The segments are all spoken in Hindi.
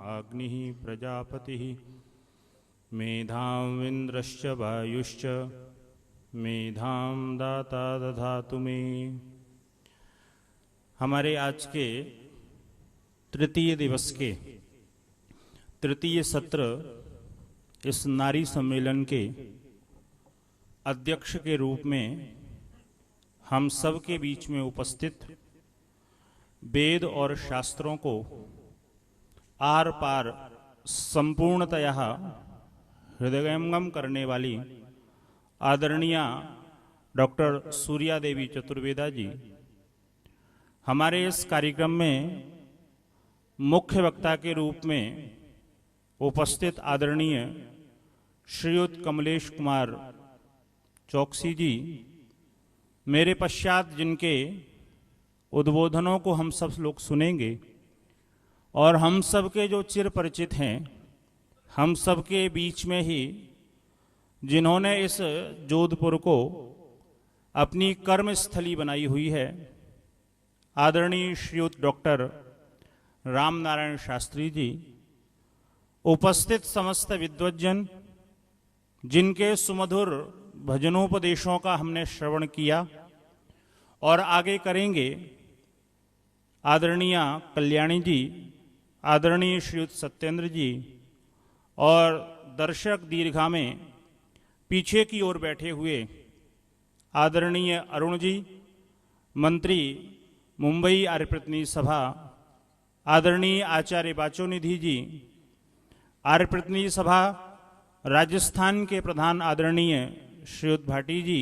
अग्निः प्रजापतिः मेधाविन्द्रश्च वायुश्च मेधां दाता दधातु मे। हमारे आज के तृतीय दिवस के तृतीय सत्र इस नारी सम्मेलन के अध्यक्ष के रूप में हम सब के बीच में उपस्थित वेद और शास्त्रों को आर पार संपूर्णतया हृदयंगम करने वाली आदरणीय डॉक्टर सूर्या देवी चतुर्वेदा जी, हमारे इस कार्यक्रम में मुख्य वक्ता के रूप में उपस्थित आदरणीय श्रीयुत कमलेश कुमार चौकसी जी, मेरे पश्चात जिनके उद्बोधनों को हम सब लोग सुनेंगे और हम सब के जो चिर परिचित हैं, हम सब के बीच में ही जिन्होंने इस जोधपुर को अपनी कर्मस्थली बनाई हुई है, आदरणीय श्रीयुत डॉक्टर राम नारायण शास्त्री जी, उपस्थित समस्त विद्वज्जन जिनके सुमधुर भजनोपदेशों का हमने श्रवण किया और आगे करेंगे, आदरणीय कल्याणी जी, आदरणीय श्रीयुत सत्येंद्र जी और दर्शक दीर्घा में पीछे की ओर बैठे हुए आदरणीय अरुण जी, मंत्री मुंबई आर्य प्रतिनिधि सभा, आदरणीय आचार्य बाचोनिधि जी, आर्य प्रतिनिधि सभा राजस्थान के प्रधान आदरणीय श्रीयुत भाटी जी,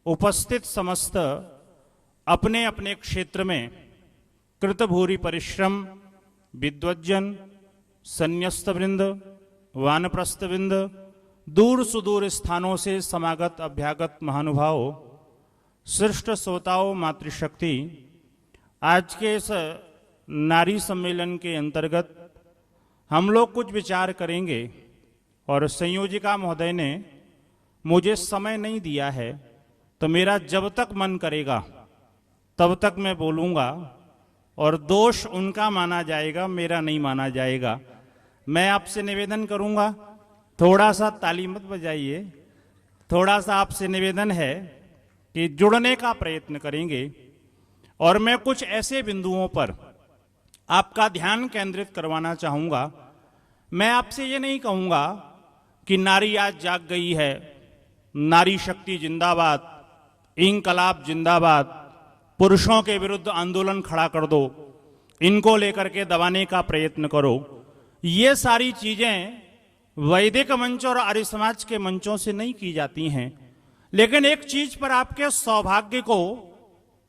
उपस्थित समस्त अपने अपने क्षेत्र में कृतभूरि परिश्रम विद्वज्जन, संन्यस्तवृंद, वानप्रस्थवृंद, दूर सुदूर स्थानों से समागत अभ्यागत महानुभाव, श्रेष्ठ श्रोताओं, मातृशक्ति, आज के इस नारी सम्मेलन के अंतर्गत हम लोग कुछ विचार करेंगे और संयोजिका महोदय ने मुझे समय नहीं दिया है, तो मेरा जब तक मन करेगा तब तक मैं बोलूँगा और दोष उनका माना जाएगा, मेरा नहीं माना जाएगा। मैं आपसे निवेदन करूँगा, थोड़ा सा ताली मत बजाइए, थोड़ा सा आपसे निवेदन है कि जुड़ने का प्रयत्न करेंगे और मैं कुछ ऐसे बिंदुओं पर आपका ध्यान केंद्रित करवाना चाहूँगा। मैं आपसे ये नहीं कहूँगा कि नारी आज जाग गई है, नारी शक्ति जिंदाबाद, इंकलाब जिंदाबाद, पुरुषों के विरुद्ध आंदोलन खड़ा कर दो, इनको लेकर के दबाने का प्रयत्न करो। ये सारी चीजें वैदिक मंच और आर्य समाज के मंचों से नहीं की जाती हैं, लेकिन एक चीज पर आपके सौभाग्य को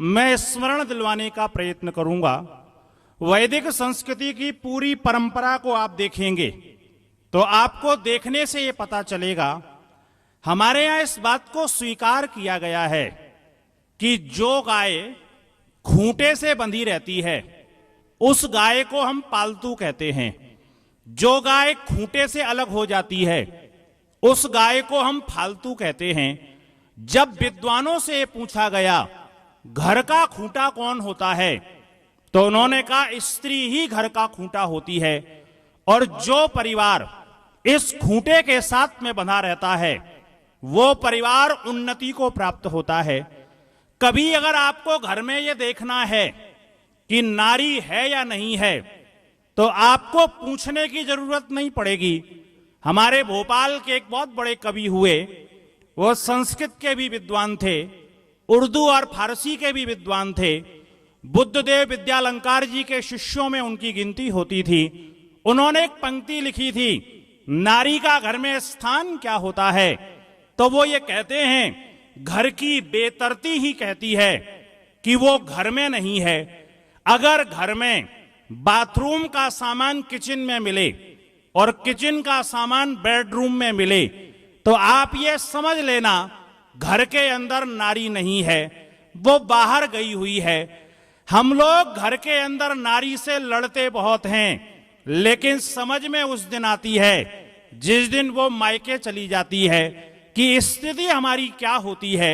मैं स्मरण दिलवाने का प्रयत्न करूंगा। वैदिक संस्कृति की पूरी परंपरा को आप देखेंगे तो आपको देखने से ये पता चलेगा, हमारे यहां इस बात को स्वीकार किया गया है कि जो गाय खूंटे से बंधी रहती है उस गाय को हम पालतू कहते हैं, जो गाय खूंटे से अलग हो जाती है उस गाय को हम फालतू कहते हैं। जब विद्वानों से पूछा गया घर का खूंटा कौन होता है, तो उन्होंने कहा स्त्री ही घर का खूंटा होती है, और जो परिवार इस खूंटे के साथ में बंधा रहता है वो परिवार उन्नति को प्राप्त होता है। कभी अगर आपको घर में ये देखना है कि नारी है या नहीं है, तो आपको पूछने की जरूरत नहीं पड़ेगी। हमारे भोपाल के एक बहुत बड़े कवि हुए, वो संस्कृत के भी विद्वान थे, उर्दू और फारसी के भी विद्वान थे। बुद्धदेव विद्यालंकार जी के शिष्यों में उनकी गिनती होती थी। उन्होंने एक पंक्ति लिखी थी, नारी का घर में स्थान क्या होता है, तो वो ये कहते हैं, घर की बेतरती ही कहती है कि वो घर में नहीं है। अगर घर में बाथरूम का सामान किचन में मिले और किचन का सामान बेडरूम में मिले, तो आप ये समझ लेना घर के अंदर नारी नहीं है, वो बाहर गई हुई है। हम लोग घर के अंदर नारी से लड़ते बहुत हैं, लेकिन समझ में उस दिन आती है जिस दिन वो मायके चली जाती है कि स्थिति हमारी क्या होती है।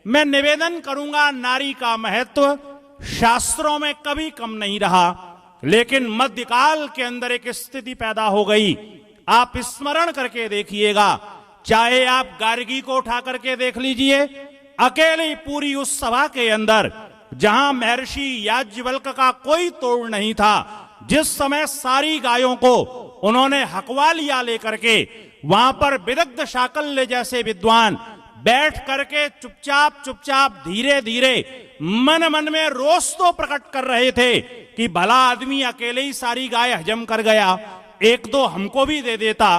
मैं निवेदन करूंगा, नारी का महत्व शास्त्रों में कभी कम नहीं रहा। लेकिन मध्यकाल के अंदर एक स्थिति पैदा हो गई। आप स्मरण करके देखिएगा, चाहे आप गार्गी को उठा करके देख लीजिए, अकेली पूरी उस सभा के अंदर जहां महर्षि याज्ञवल्क्य का कोई तोड़ नहीं था, जिस समय सारी गायों को उन्होंने हकवा लिया लेकर के, वहां पर विदग्ध शाकल्य जैसे विद्वान बैठ करके चुपचाप चुपचाप धीरे धीरे मन मन में रोष तो प्रकट कर रहे थे कि भला आदमी अकेले ही सारी गाय हजम कर गया, एक दो हमको भी दे देता,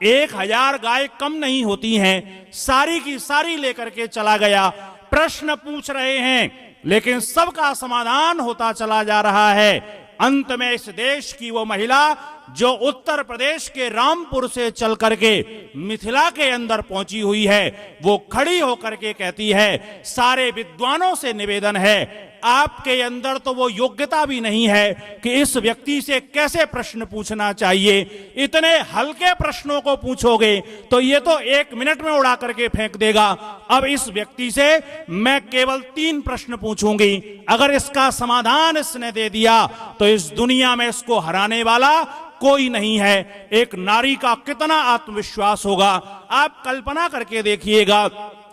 1000 गाय कम नहीं होती हैं, सारी की सारी लेकर के चला गया। प्रश्न पूछ रहे हैं लेकिन सबका समाधान होता चला जा रहा है। अंत में इस देश की वो महिला जो उत्तर प्रदेश के रामपुर से चल करके मिथिला के अंदर पहुंची हुई है, वो खड़ी होकर के कहती है, सारे विद्वानों से निवेदन है, आपके अंदर तो वो योग्यता भी नहीं है कि इस व्यक्ति से कैसे प्रश्न पूछना चाहिए। इतने हल्के प्रश्नों को पूछोगे तो ये तो 1 मिनट में उड़ा करके फेंक देगा। अब इस व्यक्ति से मैं केवल 3 प्रश्न पूछूंगी, अगर इसका समाधान इसने दे दिया तो इस दुनिया में इसको हराने वाला कोई नहीं है। एक नारी का कितना आत्मविश्वास होगा, आप कल्पना करके देखिएगा।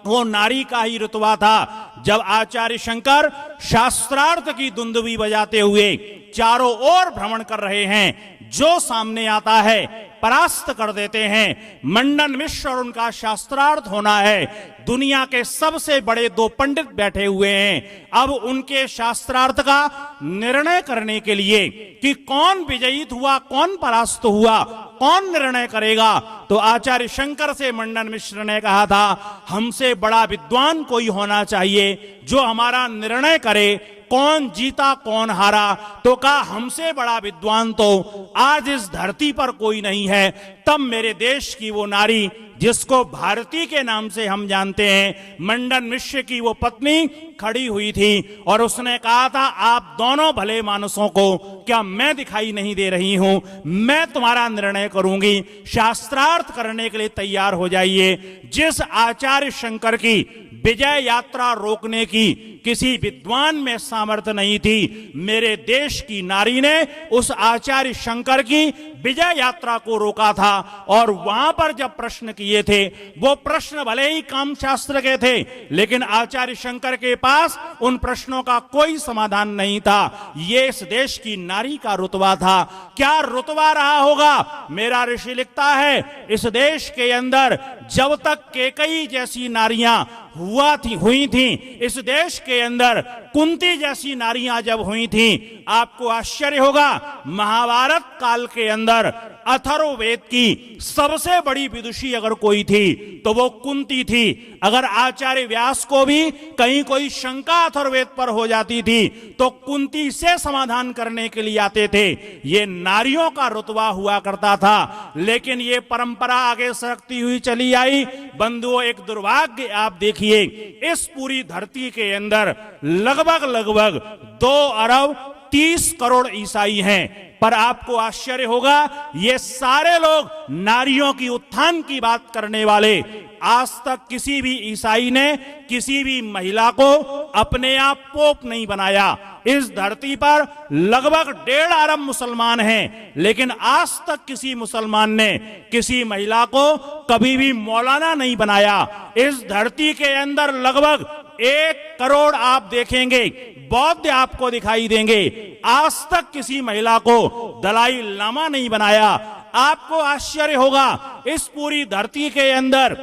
वो नारी का ही रुतबा था जब आचार्य शंकर शास्त्रार्थ की दुंदुभी बजाते हुए चारों ओर भ्रमण कर रहे हैं, जो सामने आता है परास्त कर देते हैं। मंडन मिश्र और उनका शास्त्रार्थ होना है, दुनिया के सबसे बड़े 2 पंडित बैठे हुए हैं। अब उनके शास्त्रार्थ का निर्णय करने के लिए कि कौन विजयी हुआ कौन परास्त हुआ, कौन निर्णय करेगा, तो आचार्य शंकर से मंडन मिश्र ने कहा था, हमसे बड़ा विद्वान कोई होना चाहिए जो हमारा निर्णय करे, कौन जीता कौन हारा। तो कहा, हमसे बड़ा विद्वान तो आज इस धरती पर कोई नहीं है। तब मेरे देश की वो नारी जिसको भारती के नाम से हम जानते हैं, मंडन मिश्र की वो पत्नी खड़ी हुई थी और उसने कहा था, आप दोनों भले मानसों को क्या मैं दिखाई नहीं दे रही हूं, मैं तुम्हारा निर्णय करूंगी, शास्त्रार्थ करने के लिए तैयार हो जाइए। जिस आचार्य शंकर की विजय यात्रा रोकने की किसी विद्वान में सामर्थ्य नहीं थी, मेरे देश की नारी ने उस आचार्य शंकर की विजय यात्रा को रोका था। और वहां पर जब प्रश्न किए थे, वो प्रश्न भले ही कामशास्त्र के थे, लेकिन आचार्य शंकर के पास उन प्रश्नों का कोई समाधान नहीं था। ये इस देश की नारी का रुतबा था। क्या रुतबा रहा होगा? मेरा ऋषि लिखता है, इस देश के अंदर जब तक केकई जैसी नारियां हुई थी, इस देश के अंदर कुंती जैसी नारियां जब हुई थी, आपको आश्चर्य होगा, महाभारत काल के अंदर अथर्ववेद की सबसे बड़ी विदुषी अगर कोई थी तो वो कुंती थी। अगर आचार्य व्यास को भी कहीं कोई शंका अथर्ववेद पर हो जाती थी तो कुंती से समाधान करने के लिए आते थे। ये नारियों का रुतबा हुआ करता था, लेकिन ये परंपरा आगे सरकती हुई चली आई। बंधुओं, एक दुर्भाग्य आप देखिए, इस पूरी धरती के अंदर लगभग 2 अरब 30 करोड़ ईसाई हैं, पर आपको आश्चर्य होगा, ये सारे लोग नारियों की उत्थान की बात करने वाले। आज तक किसी भी ईसाई ने किसी भी महिला को अपने आप पोप नहीं बनाया। इस धरती पर लगभग 1.5 अरब मुसलमान हैं, लेकिन आज तक किसी मुसलमान ने किसी महिला को कभी भी मौलाना नहीं बनाया। इस धरती के अंदर लगभग 1 करोड़ आप देखेंगे बौद्ध आपको दिखाई देंगे, आज तक किसी महिला को दलाई लामा नहीं बनाया। आपको आश्चर्य होगा, इस पूरी धरती के अंदर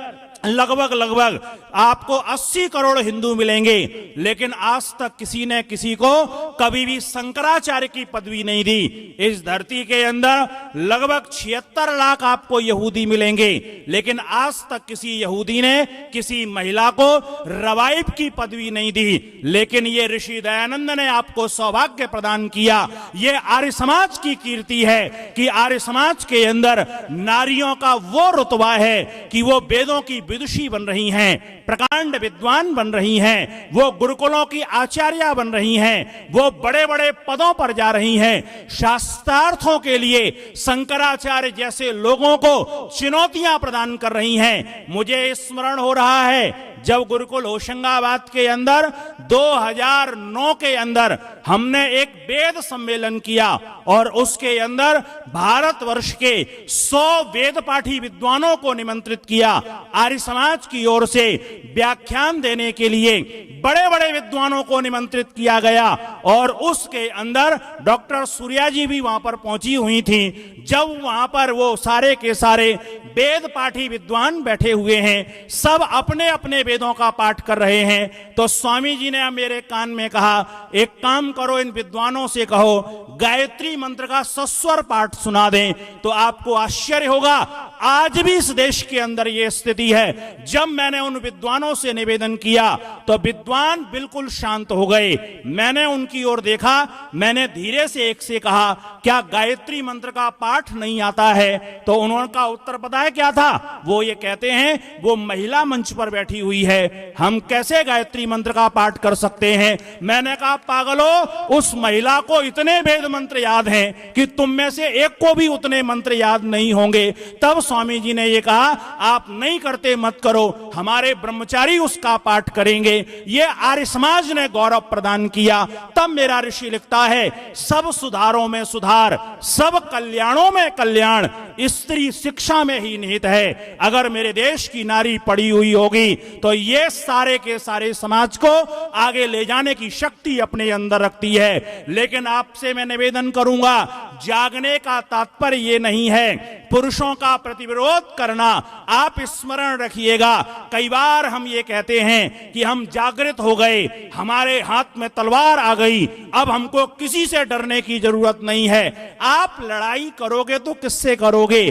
लगभग आपको 80 करोड़ हिंदू मिलेंगे, लेकिन आज तक किसी ने किसी को कभी भी शंकराचार्य की पदवी नहीं दी। इस धरती के अंदर लगभग 76 लाख आपको यहूदी मिलेंगे, लेकिन आज तक किसी यहूदी ने किसी महिला को रवाइब की पदवी नहीं दी। लेकिन ये ऋषि दयानंद ने आपको सौभाग्य प्रदान किया। ये आर्य समाज की कीर्ति है कि आर्य समाज के अंदर नारियों का वो रुतबा है कि वो वेदों की विदुषी बन रही हैं, प्रकांड विद्वान बन रही हैं, वो गुरुकुलों की आचार्या बन रही हैं, वो बड़े बड़े पदों पर जा रही हैं। शास्त्रार्थों के लिए शंकराचार्य जैसे लोगों को चुनौतियां प्रदान कर रही हैं। मुझे स्मरण हो रहा है, जब गुरुकुल होशंगाबाद के अंदर 2009 के अंदर हमने एक वेद सम्मेलन किया और उसके अंदर भारतवर्ष के 100 वेद पाठी विद्वानों को निमंत्रित किया। आर्य समाज की ओर से व्याख्यान देने के लिए बड़े बड़े विद्वानों को निमंत्रित किया गया और उसके अंदर डॉक्टर सूर्या जी भी वहां पर पहुंची हुई थी। जब वहां पर वो सारे के सारे वेद पाठी विद्वान बैठे हुए हैं, सब अपने अपने वेदों का पाठ कर रहे हैं, तो स्वामी जी ने मेरे कान में कहा, एक काम करो, इन विद्वानों से कहो गायत्री मंत्र का सस्वर पाठ सुना दें। तो आपको आश्चर्य होगा, आज भी इस देश के अंदर यह स्थिति है। जब मैंने उन विद्वानों से निवेदन किया तो विद्वान बिल्कुल शांत हो गए। मैंने उनकी ओर देखा, मैंने धीरे से एक से कहा, क्या गायत्री मंत्र का पाठ नहीं आता है? तो उनका उत्तर पता है क्या था? वो ये कहते हैं, वो महिला मंच पर बैठी हुई है, हम कैसे गायत्री मंत्र का पाठ कर सकते हैं? मैंने कहा, पागलो, उस महिला को इतने वेद मंत्र याद हैं कि तुम में से एक को भी उतने मंत्र याद नहीं होंगे। तब स्वामी जी ने ये कहा, आप नहीं करते मत करो, हमारे ब्रह्मचारी उसका पाठ करेंगे। ये आर्य समाज ने गौरव प्रदान किया। तब मेरा ऋषि लिखता है, सब सुधारों में सुधार, सब कल्याणों में कल्याण स्त्री शिक्षा में ही निहित है। अगर मेरे देश की नारी पड़ी हुई होगी तो ये सारे के सारे समाज को आगे ले जाने की शक्ति अपने अंदर रखती है। लेकिन आपसे मैं निवेदन करूंगा, जागने का तात्पर्य ये नहीं है पुरुषों का प्रतिविरोध करना। आप स्मरण रखिएगा, कई बार हम ये कहते हैं कि हम जागृत हो गए, हमारे हाथ में तलवार आ गई, अब हमको किसी से डरने की जरूरत नहीं है। आप लड़ाई करोगे तो किससे करोगे?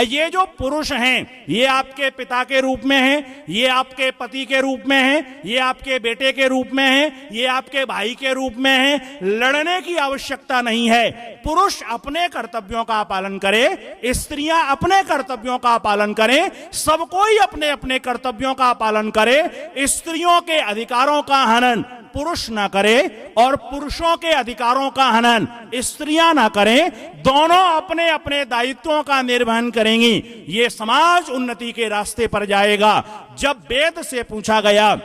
ये जो पुरुष हैं, ये आपके पिता के रूप में हैं, ये आपके पति के रूप में हैं, ये आपके बेटे के रूप में हैं, ये आपके भाई के रूप में हैं। लड़ने की आवश्यकता नहीं है। पुरुष अपने कर्तव्यों का पालन करे, स्त्रियां अपने कर्तव्यों का पालन करें, सब कोई अपने अपने कर्तव्यों का पालन करे। स्त्रियों के अधिकारों का हनन पुरुष ना करे और पुरुषों के अधिकारों का हनन स्त्रियां ना करें। दोनों अपने अपने दायित्वों का निर्वहन करेंगी, ये समाज उन्नति के रास्ते पर जाएगा। जब वेद से पूछा गया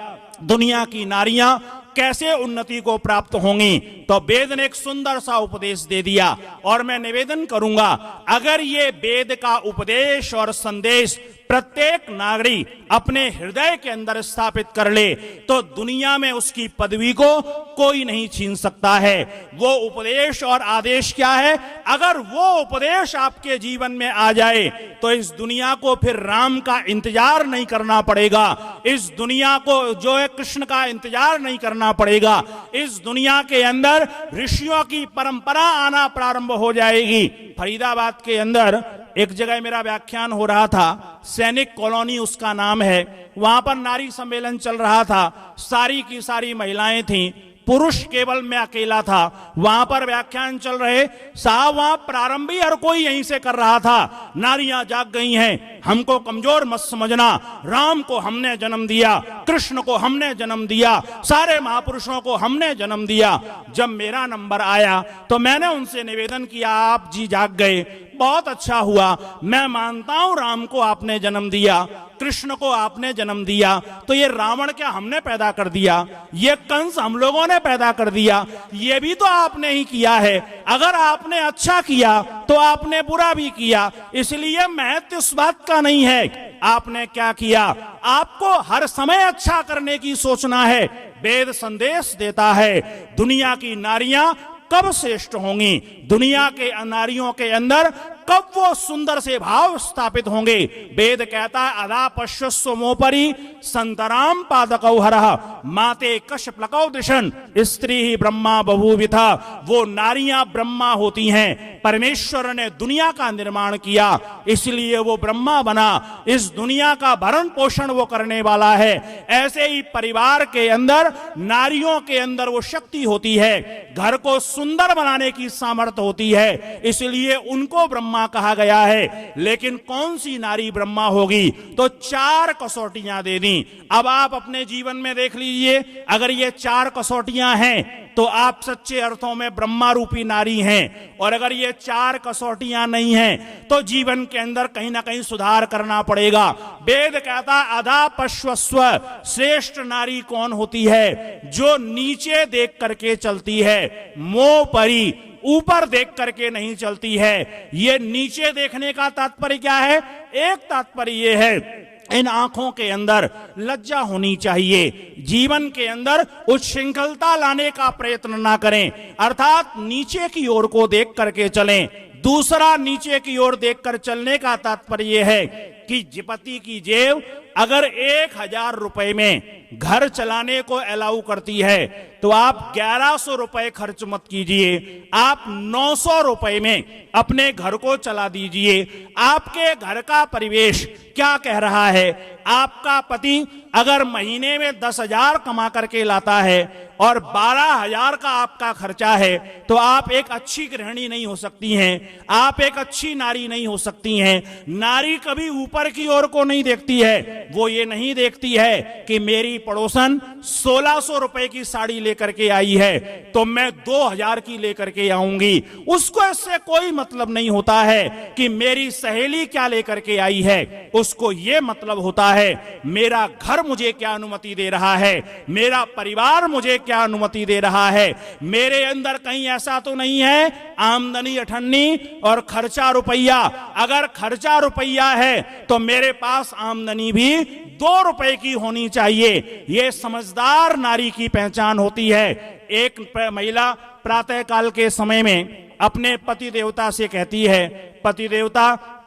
दुनिया की नारियां कैसे उन्नति को प्राप्त होंगी, तो वेद ने एक सुंदर सा उपदेश दे दिया। और मैं निवेदन करूंगा, अगर ये वेद का उपदेश और संदेश प्रत्येक नागरिक अपने हृदय के अंदर स्थापित कर ले तो दुनिया में उसकी पदवी को कोई नहीं छीन सकता है। वो उपदेश और आदेश क्या है? अगर वो उपदेश आपके जीवन में आ जाए तो इस दुनिया को फिर राम का इंतजार नहीं करना पड़ेगा, इस दुनिया को जो है कृष्ण का इंतजार नहीं करना पड़ेगा। इस दुनिया के अंदर ऋषियों की परंपरा आना प्रारंभ हो जाएगी। फरीदाबाद के अंदर एक जगह मेरा व्याख्यान हो रहा था, सैनिक कॉलोनी उसका नाम है। वहां पर नारी सम्मेलन चल रहा था, सारी की सारी महिलाएं थीं, पुरुष केवल मैं अकेला था। वहां पर व्याख्यान चल रहे, साहब वहां प्रारंभ ही हर कोई यहीं से कर रहा था। नारियां जाग गई हैं, हमको कमजोर मत समझना, राम को हमने जन्म दिया, कृष्ण को हमने जन्म दिया, सारे महापुरुषों को हमने जन्म दिया। जब मेरा नंबर आया तो मैंने उनसे निवेदन किया, आप जी जाग गए, बहुत अच्छा हुआ, मैं मानता हूं राम को आपने जन्म दिया, कृष्ण को आपने जन्म दिया, तो ये रावण क्या हमने पैदा कर दिया? ये कंस हम लोगों ने पैदा कर दिया? ये भी तो आपने ही किया है। अगर आपने अच्छा किया तो आपने बुरा भी किया, इसलिए महत्व इस बात का नहीं है आपने क्या किया। आपको हर समय अच्छा करने की सोचना है। वेद संदेश देता है, दुनिया की नारियां कब श्रेष्ठ होंगी, दुनिया के नारियों के अंदर कब वो सुंदर से भाव स्थापित होंगे। वेद कहता है, अदा पश्यस्व मोपरी संतराम पादकौ हरः माते कश प्लकौ दिशन स्त्री ही ब्रह्मा बभूविथा। वो नारियां ब्रह्मा होती हैं। परमेश्वर ने दुनिया का निर्माण किया, इसलिए वो ब्रह्मा बना। इस दुनिया का भरण पोषण वो करने वाला है। ऐसे ही परिवार के अंदर नारियों के अंदर वो शक्ति होती है, घर को सुंदर बनाने की सामर्थ्य होती है, इसलिए उनको ब्रह्मा ब्रह्मा कहा गया है, लेकिन कौन सी नारी ब्रह्मा होगी? तो 4 कसौटियां दे दी। अब आप अपने जीवन में देख लीजिए, अगर ये 4 कसौटियां हैं तो आप सच्चे अर्थों में ब्रह्मा रूपी नारी हैं, और अगर ये 4 कसौटियां नहीं हैं तो जीवन के अंदर कहीं ना कहीं सुधार करना पड़ेगा। वेद कहता अधा पश्वस्व, श्रेष्ठ नारी कौन होती है? जो नीचे देख करके चलती है, मोह परी, ऊपर देख करके नहीं चलती है। ये नीचे देखने का तात्पर्य क्या है? एक तात्पर्य ये है, इन आंखों के अंदर लज्जा होनी चाहिए, जीवन के अंदर उच्छृंखलता लाने का प्रयत्न ना करें, अर्थात नीचे की ओर को देख करके चलें। दूसरा, नीचे की ओर देखकर चलने का तात्पर्य यह है कि पति की जेब अगर 1000 रुपए में घर चलाने को अलाउ करती है तो आप 1100 रुपए खर्च मत कीजिए, आप 900 रुपए में अपने घर को चला दीजिए। आपके घर का परिवेश क्या कह रहा है? आपका पति अगर महीने में 10,000 कमा करके लाता है और 12,000 का आपका खर्चा है, तो आप एक अच्छी गृहिणी नहीं हो सकती हैं, आप एक अच्छी नारी नहीं हो सकती हैं। नारी कभी ऊपर की ओर को नहीं देखती है, वो ये नहीं देखती है कि मेरी पड़ोसन 1600 रुपए की साड़ी लेकर के आई है तो मैं 2000 की लेकर के आऊंगी। उसको इससे कोई मतलब नहीं होता है कि मेरी सहेली क्या लेकर के आई है, उसको यह मतलब होता है मेरा घर मुझे क्या अनुमति दे रहा है, मेरा परिवार मुझे क्या अनुमति दे रहा है, मेरे अंदर कहीं ऐसा तो नहीं है आमदनी अठन्नी और खर्चा रुपया। अगर खर्चा रुपया है तो मेरे पास आमदनी भी 2 रुपए की होनी चाहिए। यह समझदार नारी की पहचान होती है। एक महिला प्रातः काल के समय में अपने पति देवता से कहती है, पति देवता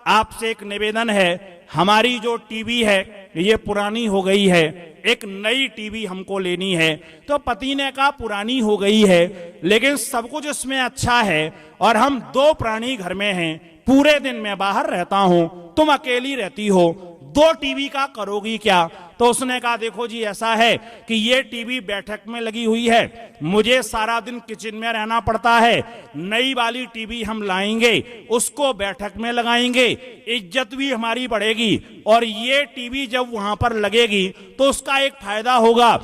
आपसे एक निवेदन है, हमारी जो टीवी है ये पुरानी हो गई है, एक नई टीवी हमको लेनी है। तो पति ने कहा पुरानी हो गई है लेकिन सब कुछ इसमें अच्छा है और हम 2 प्राणी घर में हैं, पूरे दिन मैं बाहर रहता हूं, तुम अकेली रहती हो, 2 टीवी का करोगी क्या? तो उसने कहा देखो जी ऐसा है कि ये टीवी बैठक में लगी हुई है, मुझे सारा दिन किचन में रहना पड़ता है, नई वाली टीवी हम लाएंगे, उसको बैठक में लगाएंगे, इज्जत भी हमारी बढ़ेगी, और ये टीवी जब वहां पर लगेगी तो उसका एक फायदा होगा,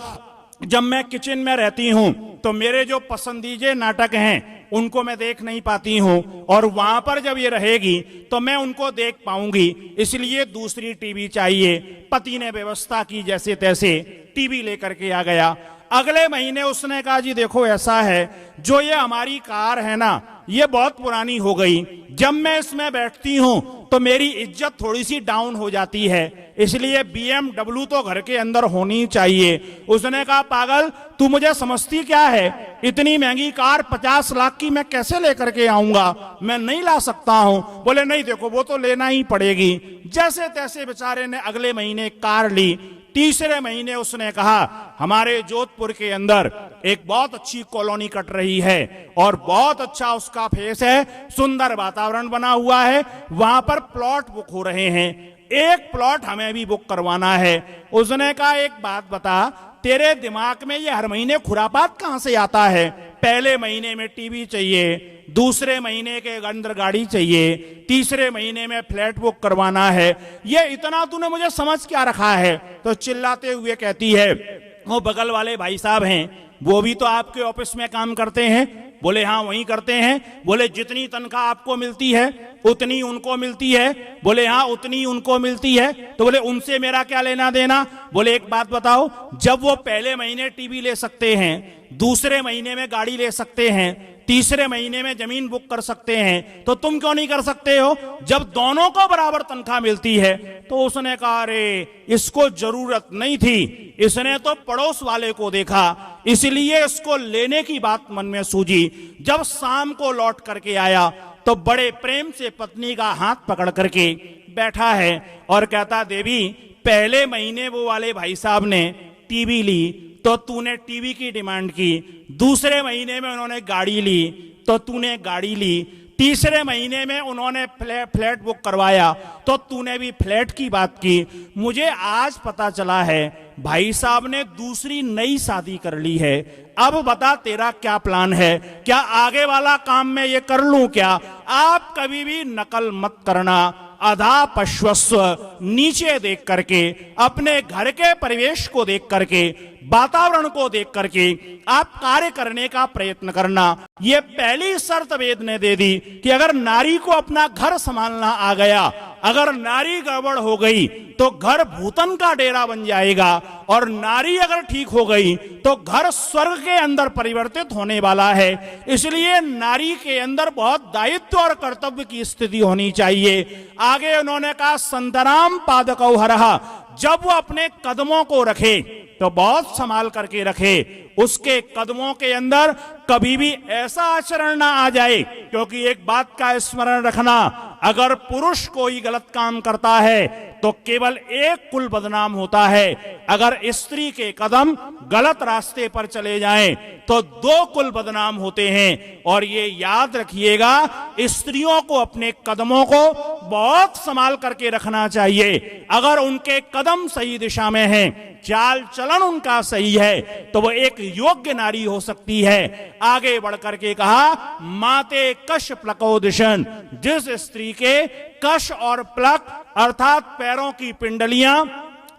जब मैं किचन में रहती हूं तो मेरे जो पसंदीदा नाटक हैं उनको मैं देख नहीं पाती हूं, और वहां पर जब ये रहेगी तो मैं उनको देख पाऊंगी, इसलिए दूसरी टीवी चाहिए। पति ने व्यवस्था की, जैसे तैसे टीवी लेकर के आ गया। अगले महीने उसने कहा जी देखो ऐसा है, जो ये हमारी कार है ना ये बहुत पुरानी हो गई, जब मैं इसमें बैठती हूं तो मेरी इज्जत थोड़ी सी डाउन हो जाती है, इसलिए BMW तो घर के अंदर होनी चाहिए। उसने कहा पागल, तू मुझे समझती क्या है? इतनी महंगी कार 50 लाख की मैं कैसे लेकर के आऊंगा, मैं नहीं ला सकता हूं। बोले नहीं देखो वो तो लेना ही पड़ेगी। जैसे तैसे बेचारे ने अगले महीने कार ली। तीसरे महीने उसने कहा हमारे जोधपुर के अंदर एक बहुत अच्छी कॉलोनी कट रही है और बहुत अच्छा उसका फेस है, सुंदर वातावरण बना हुआ है, वहां पर प्लॉट बुक हो रहे हैं, एक प्लॉट हमें भी बुक करवाना है। उसने कहा एक बात बता, तेरे दिमाग में ये हर महीने खुरापात कहां से आता है? पहले महीने में टीवी चाहिए, दूसरे महीने के अंदर गाड़ी चाहिए, तीसरे महीने में फ्लैट बुक करवाना है, ये इतना तूने मुझे समझ क्या रखा है? तो चिल्लाते हुए कहती है वो बगल वाले भाई साहब हैं, वो भी तो आपके ऑफिस में काम करते हैं। बोले हाँ वही करते हैं। बोले जितनी तनख्वाह आपको मिलती है उतनी उनको मिलती है? बोले हाँ उतनी उनको मिलती है। तो बोले उनसे मेरा क्या लेना देना? बोले एक बात बताओ, जब वो पहले महीने टीवी ले सकते हैं, दूसरे महीने में गाड़ी ले सकते हैं, तीसरे महीने में जमीन बुक कर सकते हैं, तो तुम क्यों नहीं कर सकते हो जब दोनों को बराबर तनख्वाह मिलती है? तो उसने कहा अरे इसको जरूरत नहीं थी, इसने तो पड़ोस वाले को देखा इसलिए इसको लेने की बात मन में सूझी। जब शाम को लौट करके आया तो बड़े प्रेम से पत्नी का हाथ पकड़ करके बैठा है और कहता देवी पहले महीने वो वाले भाई साहब ने टीवी ली तो तूने टीवी की डिमांड की, दूसरे महीने में उन्होंने गाड़ी ली तो तूने गाड़ी ली, तीसरे महीने में उन्होंने फ्लैट बुक करवाया तो तूने भी फ्लैट की बात की। मुझे आज पता चला है भाई साहब ने दूसरी नई शादी कर ली है, अब बता तेरा क्या प्लान है, क्या आगे वाला काम मैं ये कर लूं क्या? आप कभी भी नकल मत करना। अधा पश्वस्व, नीचे देख करके, अपने घर के परिवेश को देख करके, वातावरण को देख करके आप कार्य करने का प्रयत्न करना। ये पहली शर्त वेद ने दे दी कि अगर नारी को अपना घर संभालना आ गया, अगर नारी गड़बड़ हो गई तो घर भूतन का डेरा बन जाएगा, और नारी अगर ठीक हो गई तो घर स्वर्ग के अंदर परिवर्तित होने वाला है। इसलिए नारी के अंदर बहुत दायित्व और कर्तव्य की स्थिति होनी चाहिए। आगे उन्होंने कहा संतराम पादकौ हरः, जब वो अपने कदमों को रखे तो बहुत संभाल करके रखे, उसके कदमों के अंदर कभी भी ऐसा आचरण ना आ जाए। क्योंकि एक बात का स्मरण रखना, अगर पुरुष कोई गलत काम करता है तो केवल एक कुल बदनाम होता है, अगर स्त्री के कदम गलत रास्ते पर चले जाएं तो दो कुल बदनाम होते हैं। और ये याद रखिएगा, स्त्रियों को अपने कदमों को बहुत संभाल करके रखना चाहिए। अगर उनके कदम सही दिशा में हैं, चाल चलन उनका सही है, तो वो एक योग्य नारी हो सकती है। आगे बढ़कर के कहा माते कश प्लको दिशन, जिस स्त्री के कश और प्लक अर्थात पैरों की पिंडलियां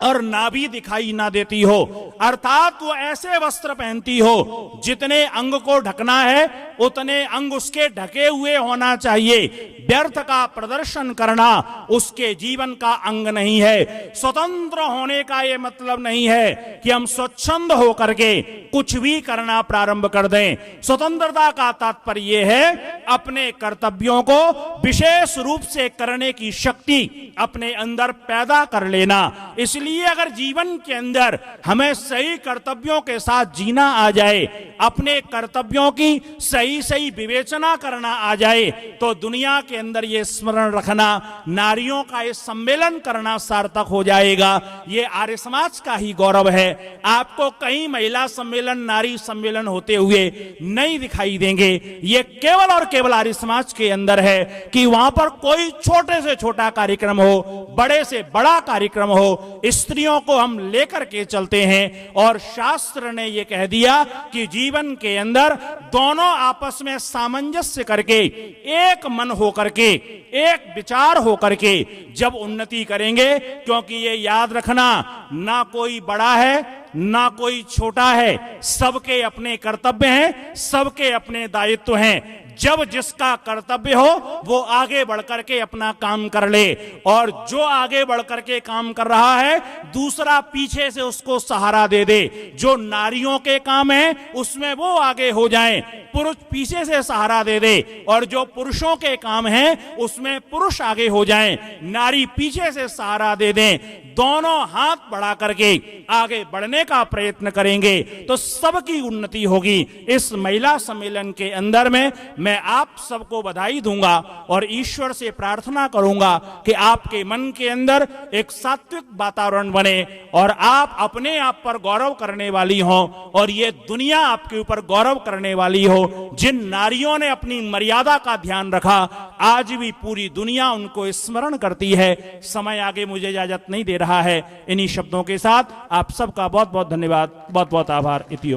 और नाभि दिखाई ना देती हो, अर्थात वो ऐसे वस्त्र पहनती हो जितने अंग को ढकना है उतने अंग उसके ढके हुए होना चाहिए। व्यर्थ का प्रदर्शन करना उसके जीवन का अंग नहीं है। स्वतंत्र होने का ये मतलब नहीं है कि हम स्वच्छंद होकर के कुछ भी करना प्रारंभ कर दें। स्वतंत्रता का तात्पर्य यह है अपने कर्तव्यों को विशेष रूप से करने की शक्ति अपने अंदर पैदा कर लेना। इसलिए अगर जीवन के अंदर हमें सही कर्तव्यों के साथ जीना आ जाए, अपने कर्तव्यों की सही सही विवेचना करना आ जाए, तो दुनिया के अंदर ये स्मरण रखना, नारियों का ये सम्मेलन करना सार्थक हो जाएगा। ये आर्य समाज का ही गौरव है। आपको कहीं महिला सम्मेलन, नारी सम्मेलन होते हुए नहीं दिखाई देंगे। ये केवल और केवल आर्य समाज के अंदर है कि वहां पर कोई छोटे से छोटा कार्यक्रम हो, बड़े से बड़ा कार्यक्रम हो, स्त्रियों को हम लेकर के चलते हैं। और शास्त्र ने यह कह दिया कि जीवन के अंदर दोनों आपस में सामंजस्य करके, एक मन होकर के, एक विचार होकर के जब उन्नति करेंगे, क्योंकि ये याद रखना ना कोई बड़ा है ना कोई छोटा है, सबके अपने कर्तव्य हैं, सबके अपने दायित्व हैं। जब जिसका कर्तव्य हो वो आगे बढ़कर के अपना काम कर ले, और जो आगे बढ़कर के काम कर रहा है दूसरा पीछे से उसको सहारा दे दे। जो नारियों के काम है उसमें वो आगे हो जाएं, पुरुष पीछे से सहारा दे दे, और जो पुरुषों के काम है उसमें पुरुष आगे हो जाएं, नारी पीछे से सहारा दे दें। दोनों हाथ बढ़ा करके आगे बढ़ने का प्रयत्न करेंगे तो सबकी उन्नति होगी। इस महिला सम्मेलन के अंदर में मैं आप सबको बधाई दूंगा और ईश्वर से प्रार्थना करूंगा कि आपके मन के अंदर एक सात्विक वातावरण बने और आप अपने आप पर गौरव करने वाली हो और ये दुनिया आपके ऊपर गौरव करने वाली हो। जिन नारियों ने अपनी मर्यादा का ध्यान रखा, आज भी पूरी दुनिया उनको स्मरण करती है। समय आगे मुझे इजाजत नहीं दे रहा है। इन्हीं शब्दों के साथ आप सबका बहुत बहुत धन्यवाद, बहुत बहुत आभार। इतियो।